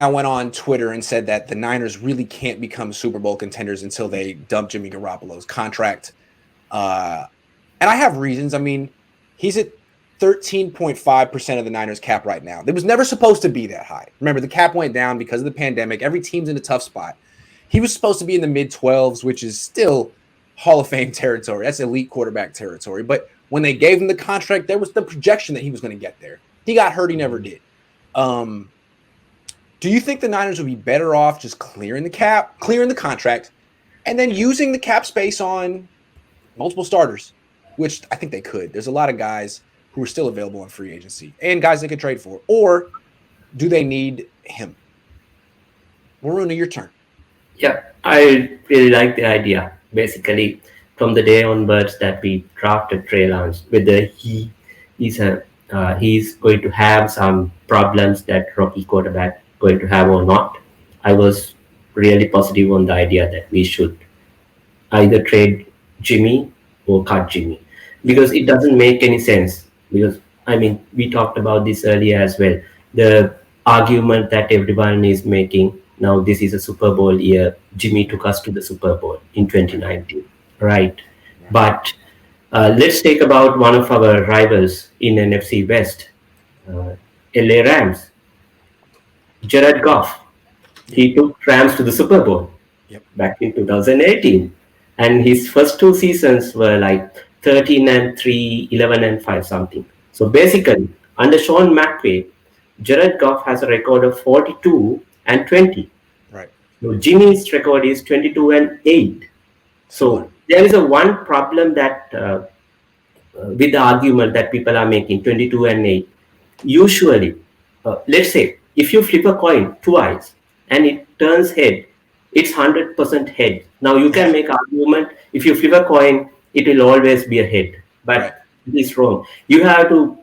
I went on Twitter and said that the Niners really can't become Super Bowl contenders until they dump Jimmy Garoppolo's contract. And I have reasons. I mean, he's at 13.5% of the Niners cap right now. It was never supposed to be that high. Remember, the cap went down because of the pandemic. Every team's in a tough spot. He was supposed to be in the mid 12s, which is still Hall of Fame territory. That's elite quarterback territory. But when they gave him the contract, there was the projection that he was going to get there. He got hurt. He never did. Do you think the Niners would be better off just clearing the contract, and then using the cap space on multiple starters, which I think they could? There's a lot of guys who are still available in free agency and guys they could trade for. Or do they need him? Waruna, your turn. Yeah, I really like the idea. Basically, from the day onwards that we drafted Trey Lance, whether he's going to have some problems that rookie quarterback going to have or not, I was really positive on the idea that we should either trade Jimmy or cut Jimmy, because it doesn't make any sense. Because I mean, we talked about this earlier as well. The argument that everyone is making now, this is a Super Bowl year. Jimmy took us to the Super Bowl in 2019, right? But let's take about one of our rivals in NFC West, LA Rams. Jared Goff, he took Rams to the Super Bowl back in 2018. And his first two seasons were like 13-3, 11-5 something. So basically, under Sean McVay, Jared Goff has a record of 42-20. Right. So Jimmy's record is 22-8. So there is a one problem that with the argument that people are making, 22-8. Usually, let's say, if you flip a coin twice and it turns head, it's 100% head. Now you can make argument, if you flip a coin, it will always be a head. But it's wrong. You have to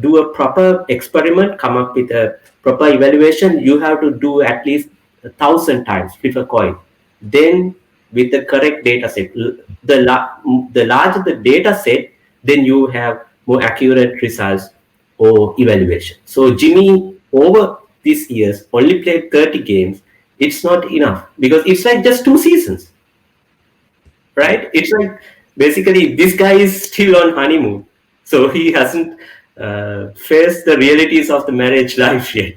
do a proper experiment, come up with a proper evaluation. You have to do at least 1,000 times, flip a coin. Then with the correct data set, the larger the data set, then you have more accurate results or evaluation. So Jimmy, over these years, only played 30 games. It's not enough because it's like just 2 seasons, right? It's like basically this guy is still on honeymoon. So he hasn't faced the realities of the marriage life yet.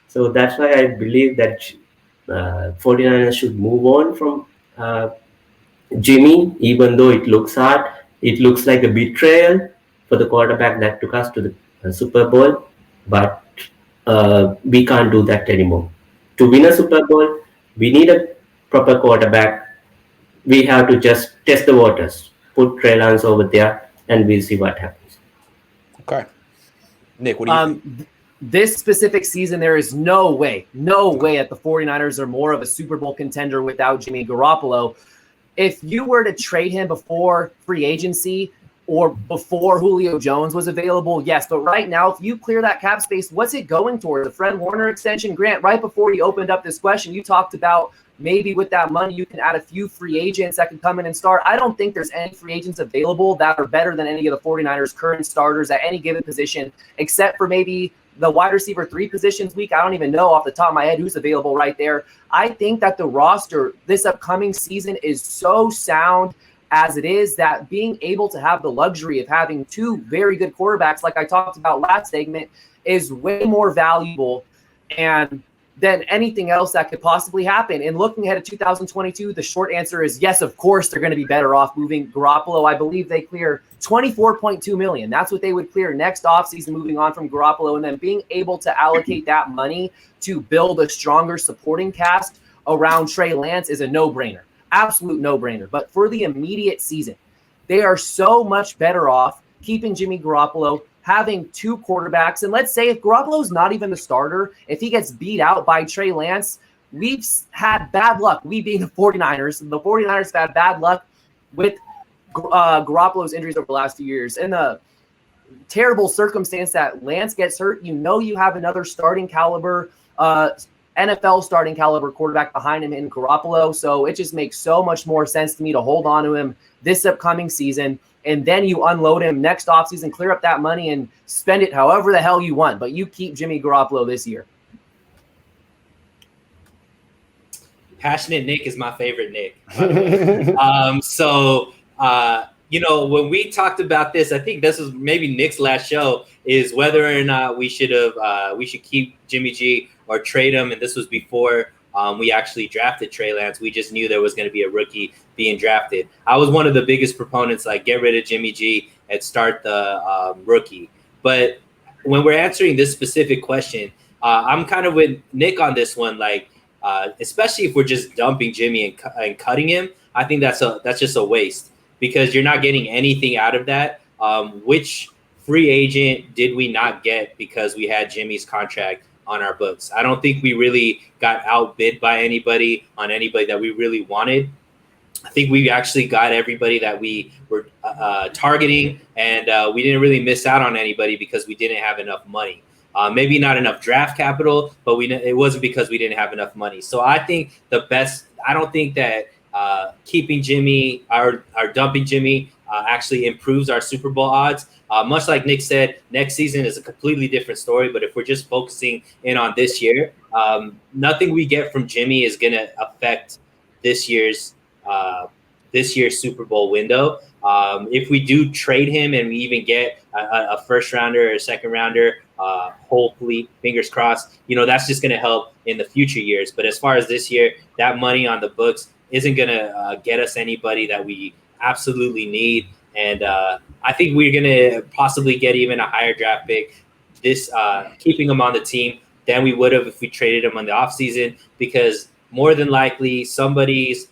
So that's why I believe that 49ers should move on from Jimmy, even though it looks hard. It looks like a betrayal for the quarterback that took us to the Super Bowl. But we can't do that anymore. To win a Super Bowl, we need a proper quarterback. We have to just test the waters, put Trey Lance over there, and we'll see what happens. Okay. Nick, what do you think? This specific season, there is no way that the 49ers are more of a Super Bowl contender without Jimmy Garoppolo. If you were to trade him before free agency or before Julio Jones was available, yes. But right now, if you clear that cap space, what's it going toward? The Fred Warner extension? Grant, right before you opened up this question, you talked about maybe with that money, you can add a few free agents that can come in and start. I don't think there's any free agents available that are better than any of the 49ers' current starters at any given position, except for maybe the wide receiver 3 positions week. I don't even know off the top of my head who's available right there. I think that the roster this upcoming season is so sound as it is that being able to have the luxury of having 2 very good quarterbacks, like I talked about last segment, is way more valuable and than anything else that could possibly happen. And looking ahead at 2022, the short answer is yes, of course, they're going to be better off moving Garoppolo. I believe they clear $24.2 million. That's what they would clear next offseason moving on from Garoppolo, and then being able to allocate that money to build a stronger supporting cast around Trey Lance is a no-brainer. Absolute no-brainer. But for the immediate season, they are so much better off keeping Jimmy Garoppolo, having 2 quarterbacks. And let's say if Garoppolo's not even the starter, if he gets beat out by Trey Lance, we've had bad luck. We being the 49ers. The 49ers have had bad luck with Garoppolo's injuries over the last few years. In the terrible circumstance that Lance gets hurt, you know you have another starting caliber, NFL starting caliber quarterback behind him in Garoppolo. So it just makes so much more sense to me to hold on to him this upcoming season. And then you unload him next offseason, clear up that money, and spend it however the hell you want. But you keep Jimmy Garoppolo this year. Passionate Nick is my favorite Nick, by the way. You know, when we talked about this, I think this was maybe Nick's last show, is whether or not we should keep Jimmy G or trade him. And this was before we actually drafted Trey Lance. We just knew there was going to be a rookie being drafted. I was one of the biggest proponents, like, get rid of Jimmy G and start the rookie. But when we're answering this specific question, I'm kind of with Nick on this one. Like, especially if we're just dumping Jimmy and cutting him, I think that's just a waste, because you're not getting anything out of that. Which free agent did we not get because we had Jimmy's contract on our books? I don't think we really got outbid by anybody on anybody that we really wanted. I think we actually got everybody that we were targeting, and we didn't really miss out on anybody because we didn't have enough money. Maybe not enough draft capital, but it wasn't because we didn't have enough money. So I think I don't think that keeping Jimmy or dumping Jimmy actually improves our Super Bowl odds. Much like Nick said, next season is a completely different story. But if we're just focusing in on this year, nothing we get from Jimmy is going to affect this year's Super Bowl window. If we do trade him and we even get a first rounder or a second rounder, hopefully, fingers crossed, you know, that's just going to help in the future years. But as far as this year, that money on the books isn't going to get us anybody that we absolutely need. And I think we're going to possibly get even a higher draft pick keeping him on the team than we would have if we traded him on the offseason, because more than likely somebody's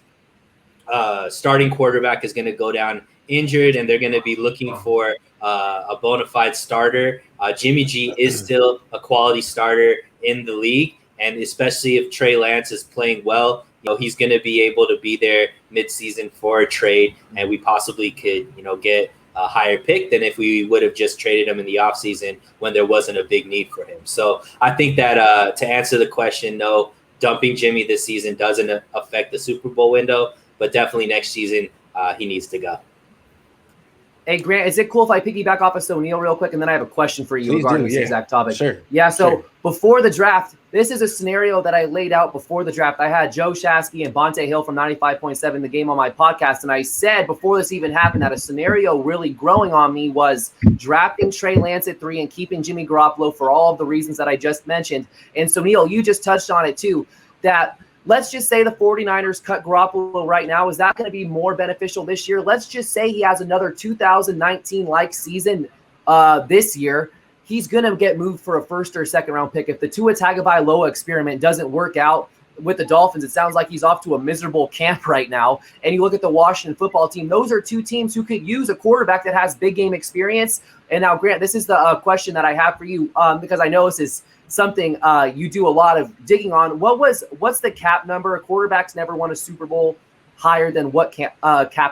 starting quarterback is going to go down injured, and they're going to be looking for a bona fide starter. Jimmy G is still a quality starter in the league, and especially if Trey Lance is playing well, you know, he's going to be able to be there midseason for a trade, and we possibly could, you know, get a higher pick than if we would have just traded him in the offseason when there wasn't a big need for him. So I think that to answer the question, no, dumping Jimmy this season doesn't affect the Super Bowl window, but definitely next season he needs to go. Hey, Grant, is it cool if I piggyback off of Suneil real quick? And then I have a question for you regarding this exact topic. Sure. Yeah, so before the draft, this is a scenario that I laid out before the draft. I had Joe Shasky and Bonte Hill from 95.7 The Game on my podcast, and I said before this even happened that a scenario really growing on me was drafting Trey Lance at 3 and keeping Jimmy Garoppolo for all of the reasons that I just mentioned. And Suneil, you just touched on it too, that let's just say the 49ers cut Garoppolo right now. Is that going to be more beneficial this year? Let's just say he has another 2019-like season this year. He's going to get moved for a first or second round pick. If the Tua Tagovailoa experiment doesn't work out with the Dolphins, it sounds like he's off to a miserable camp right now. And you look at the Washington football team, those are two teams who could use a quarterback that has big game experience. And now, Grant, this is the question that I have for you, because I know this is something you do a lot of digging on. What's the cap number? Quarterbacks never won a Super Bowl higher than what cap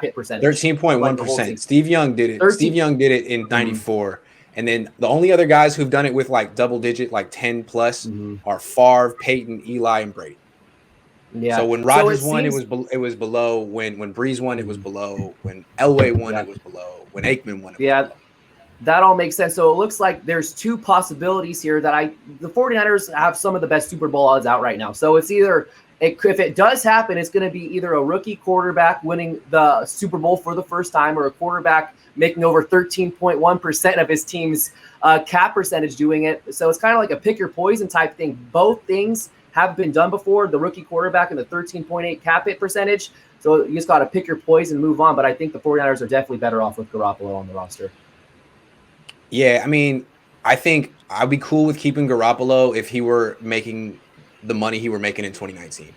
hit percentage? 13.1%. Steve Young did it. Steve Young did it in 94. And then the only other guys who've done it with like double digit, like 10 plus, are Favre, Peyton, Eli, and Brady. Yeah. So when Rodgers won, it was below. When Breeze won, it was below. When Elway won, it was below. When Aikman won, it was below. That all makes sense. So it looks like there's two possibilities here that the 49ers have some of the best Super Bowl odds out right now. So it's either, if it does happen, it's going to be either a rookie quarterback winning the Super Bowl for the first time, or a quarterback making over 13.1% of his team's cap percentage doing it. So it's kind of like a pick your poison type thing. Both things have been done before, the rookie quarterback and the 13.8 cap hit percentage. So you just got to pick your poison and move on. But I think the 49ers are definitely better off with Garoppolo on the roster. Yeah, I mean, I think I'd be cool with keeping Garoppolo if he were making the money he were making in 2019.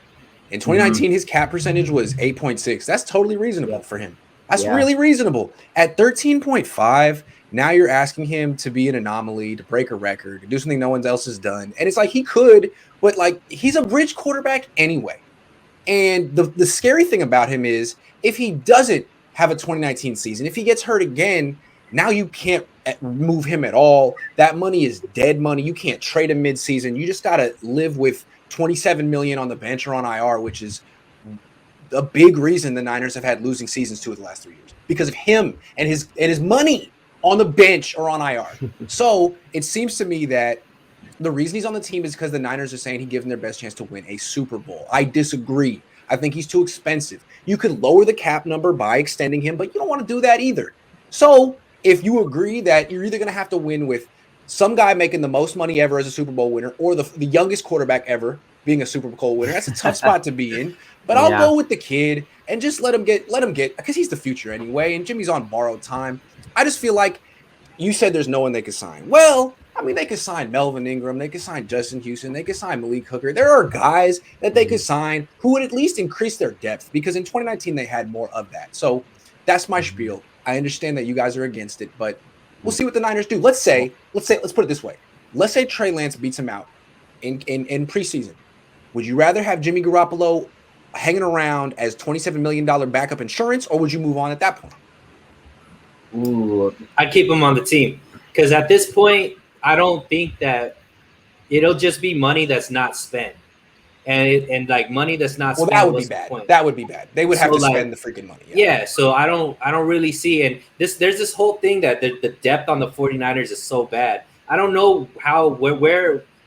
In 2019, his cap percentage was 8.6. That's totally reasonable for him. That's really reasonable. At 13.5, now you're asking him to be an anomaly, to break a record, to do something no one else has done. And it's like he could, but like he's a bridge quarterback anyway. And the scary thing about him is if he doesn't have a 2019 season, if he gets hurt again, now you can't move him at all. That money is dead money. You can't trade him midseason. You just got to live with $27 million on the bench or on IR, which is a big reason the Niners have had losing seasons 2 of the last 3 years, because of him and his money on the bench or on IR. So it seems to me that the reason he's on the team is because the Niners are saying he gives them their best chance to win a Super Bowl. I disagree. I think he's too expensive. You could lower the cap number by extending him, but you don't want to do that either. So if you agree that you're either going to have to win with some guy making the most money ever as a Super Bowl winner, or the youngest quarterback ever being a Super Bowl winner, that's a tough spot to be in. But I'll go with the kid and just let him get, because he's the future anyway. And Jimmy's on borrowed time. I just feel like you said there's no one they could sign. Well, I mean, they could sign Melvin Ingram. They could sign Justin Houston. They could sign Malik Hooker. There are guys that they could sign who would at least increase their depth, because in 2019 they had more of that. So that's my spiel. I understand that you guys are against it, but we'll see what the Niners do. Let's put it this way. Let's say Trey Lance beats him out in preseason. Would you rather have Jimmy Garoppolo hanging around as $27 million backup insurance, or would you move on at that point? Ooh, I'd keep him on the team, because at this point, I don't think that it'll just be money that's not spent, and like money that's not spent. Well, that would be bad. That would be bad. They would have to spend the freaking money. Yeah. So I don't really see. And there's this whole thing that the depth on the 49ers is so bad. I don't know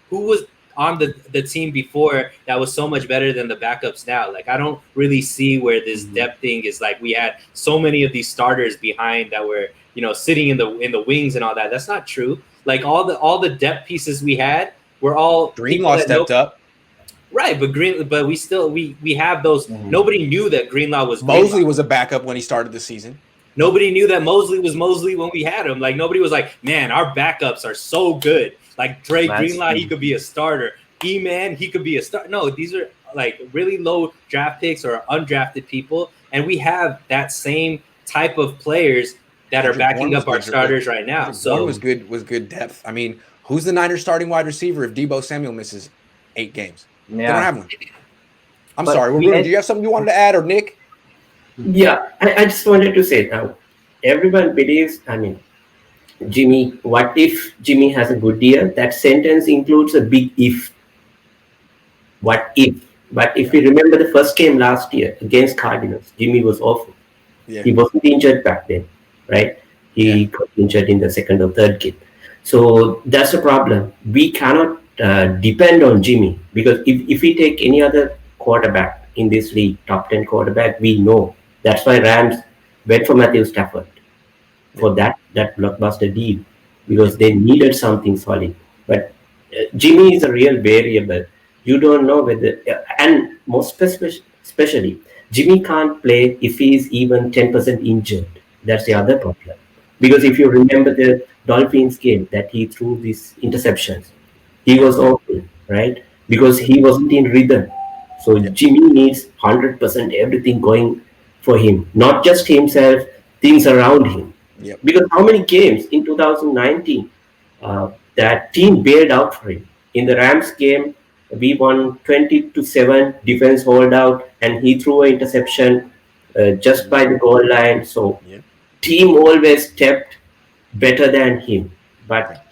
who was on the team before that was so much better than the backups now. Like, I don't really see where this depth thing is. Like, we had so many of these starters behind that were, sitting in the wings and all that. That's not true. Like, all the depth pieces we had were all Greenlaw stepped up. Right, but we have those. Nobody knew that Greenlaw was Mosley was a backup when he started the season. Nobody knew that Mosley was Mosley when we had him. Like, nobody was like, man, our backups are so good. Like, Dre Greenlaw, he could be a starter. E-Man, he could be a starter. No, these are like really low draft picks or undrafted people. And we have that same type of players that are backing up our starters right now. So was good depth. I mean, who's the Niners starting wide receiver if Deebo Samuel misses 8 games? Yeah. They don't have one. I'm sorry. Waruna, do you have something you wanted to add, or Nick? Yeah, I just wanted to say now, everyone believes, Jimmy, what if Jimmy has a good year? That sentence includes a big if. What if? But if you remember the first game last year against Cardinals, Jimmy was awful. Yeah. He wasn't injured back then, right? He got injured in the second or third game. So that's a problem. We cannot depend on Jimmy, because if we take any other quarterback in this league, top 10 quarterback, we know. That's why Rams went for Matthew Stafford for that blockbuster deal, because they needed something solid. But Jimmy is a real variable. You don't know whether, and most especially, Jimmy can't play if he is even 10% injured. That's the other problem. Because if you remember the Dolphins game that he threw these interceptions, he was awful, right? Because he wasn't in rhythm. So Jimmy needs 100% everything going for him, not just himself, things around him. Yep. Because how many games in 2019 that team bailed out for him? In the Rams game, we won 20-7, defense holdout, and he threw an interception just by the goal line. So team always stepped better than him. But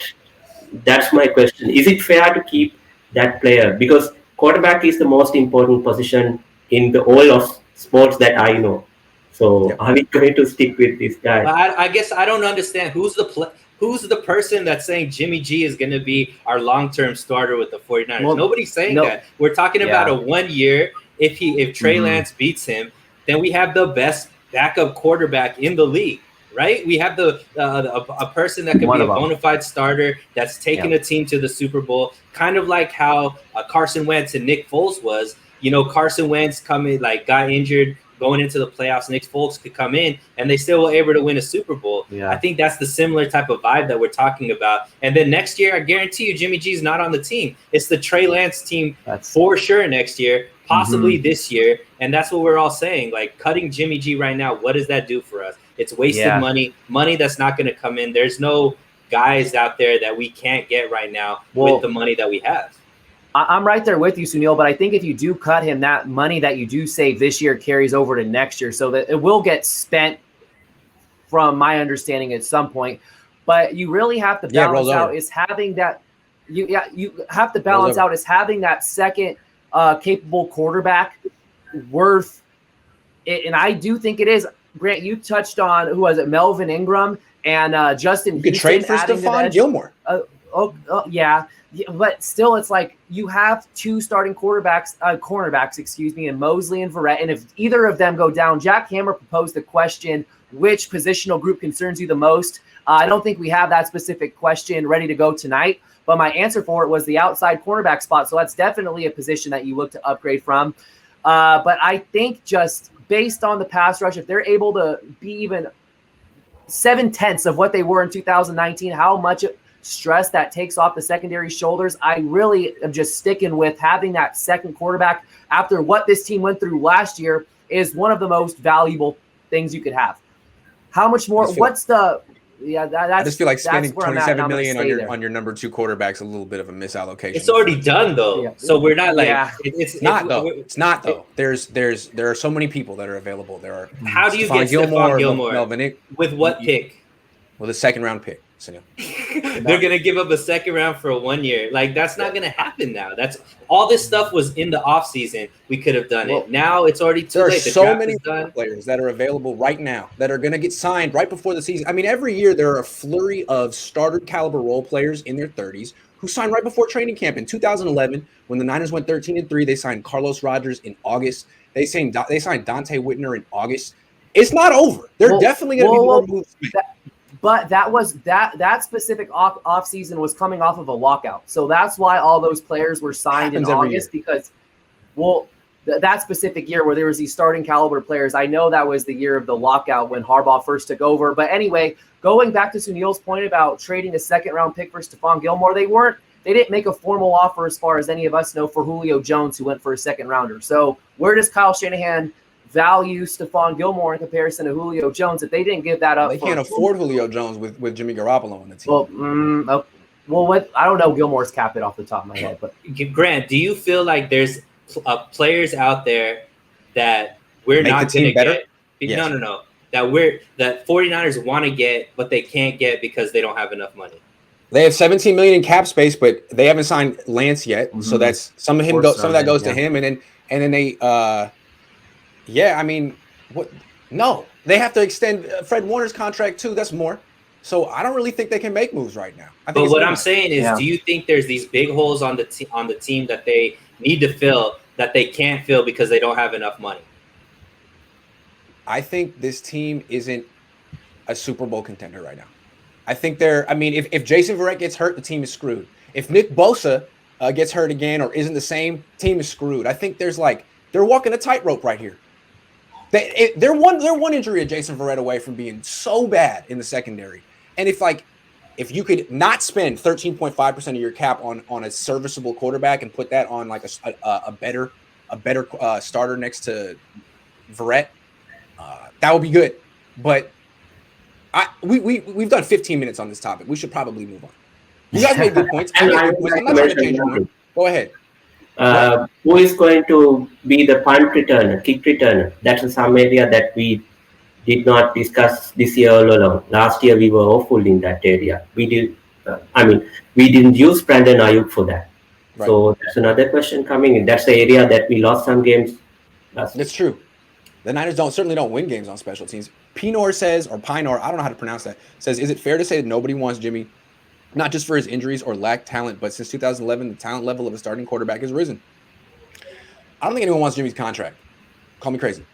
that's my question. Is it fair to keep that player? Because quarterback is the most important position in the whole of sports that I know. So are we going to stick with this guy? I guess I don't understand who's the person that's saying Jimmy G is going to be our long-term starter with the 49ers. Well, nobody's saying that. We're talking about a 1 year. If Trey Lance beats him, then we have the best backup quarterback in the league, right? We have a person that could be a bona fide starter that's taking a team to the Super Bowl, kind of like how Carson Wentz and Nick Foles was. Carson Wentz got injured going into the playoffs. Nick Foles could come in and they still were able to win a Super Bowl. Yeah. I think that's the similar type of vibe that we're talking about. And then next year, I guarantee you, Jimmy G's not on the team. It's the Trey Lance team for sure next year, possibly this year. And that's what we're all saying. Like, cutting Jimmy G right now, what does that do for us? It's wasted money that's not going to come in. There's no guys out there that we can't get right now with the money that we have. I'm right there with you, Suneil, but I think if you do cut him, that money that you do save this year carries over to next year, so that it will get spent, from my understanding, at some point. But you really have to balance out is having that. You have to balance out is having that second capable quarterback worth it, and I do think it is. Grant, you touched on who was it, Melvin Ingram and Justin. You could trade for Stephon Gilmore. Yeah, but still, it's like you have two starting cornerbacks, excuse me, and Mosley and Verrett. And if either of them go down, Jack Hammer proposed the question, which positional group concerns you the most? I don't think we have that specific question ready to go tonight, but my answer for it was the outside cornerback spot. So that's definitely a position that you look to upgrade from. But I think just based on the pass rush, if they're able to be even 7/10 of what they were in 2019, how much stress that takes off the secondary shoulders. I really am just sticking with having that second quarterback after what this team went through last year is one of the most valuable things you could have. How much more? What's the? Yeah, that's. I just feel like spending $27 million on your number two quarterback's a little bit of a misallocation. It's already done though, yeah. So we're not like it's not though. It's not though. There are so many people that are available. There are. How do you get Stephon Gilmore? Melvin, with what pick? With a second round pick. Suneil. They're gonna give up a second round for 1 year. Like that's not gonna happen now. That's all this stuff was in the offseason. We could have done it. Now it's already too late. There are so many players that are available right now that are gonna get signed right before the season. I mean, every year there are a flurry of starter caliber role players in their 30s who signed right before training camp. In 2011, when the Niners went 13-3, they signed Carlos Rogers in August. They signed Dante Whitner in August. It's not over. There are definitely gonna be more moves. But that specific off season was coming off of a lockout. So that's why all those players were signed in August because, that specific year where there was these starting caliber players, I know that was the year of the lockout when Harbaugh first took over. But anyway, going back to Suneil's point about trading a second round pick for Stephon Gilmore, they didn't make a formal offer as far as any of us know for Julio Jones, who went for a second rounder. So where does Kyle Shanahan value Stephon Gilmore in comparison to Julio Jones if they didn't give that up? They can't afford Julio Jones with Jimmy Garoppolo on the team. Well, I don't know Gilmore's cap it off the top of my head, but Grant, do you feel like there's players out there that we're not going to get? Yes. No. That 49ers want to get, but they can't get because they don't have enough money. They have $17 million in cap space, but they haven't signed Lance yet. Mm-hmm. So that's some of that goes to him, and then they. Yeah, I mean, what? No, they have to extend Fred Warner's contract too. That's more. So I don't really think they can make moves right now. But what I'm saying is, do you think there's these big holes on the team that they need to fill that they can't fill because they don't have enough money? I think this team isn't a Super Bowl contender right now. I think if Jason Verrett gets hurt, the team is screwed. If Nick Bosa gets hurt again or isn't the same, team is screwed. I think they're walking a tightrope right here. They're one injury of Jason Verrett away from being so bad in the secondary. And if you could not spend 13.5% of your cap on a serviceable quarterback and put that on like a better starter next to Verrett, that would be good. But we've done 15 minutes on this topic. We should probably move on. You guys made good points. I'm not trying to change your mind. Go ahead. Who is going to be the punt returner, kick returner? That's some area that we did not discuss this year all along. Last year we were awful in that area. We didn't use Brandon Ayuk for that. Right. So that's another question coming in. That's the area that we lost some games. That's true. The Niners certainly don't win games on special teams. Pinor says, or Pinor, I don't know how to pronounce that, says, is it fair to say that nobody wants Jimmy? Not just for his injuries or lack talent, but since 2011, the talent level of a starting quarterback has risen. I don't think anyone wants Jimmy's contract. Call me crazy.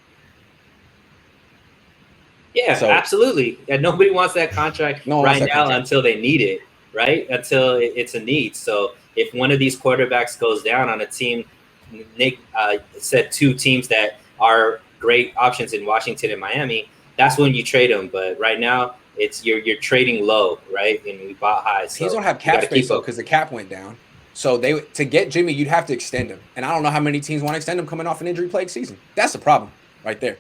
Yeah, absolutely. And nobody wants that contract until they need it, right? Until it's a need. So if one of these quarterbacks goes down on a team, Nick said two teams that are great options in Washington and Miami, that's when you trade them. But right now, it's you're trading low, right? And we bought high. So Teams don't have cap space though because the cap went down. So to get Jimmy, you'd have to extend him. And I don't know how many teams want to extend him coming off an injury-plagued season. That's the problem right there.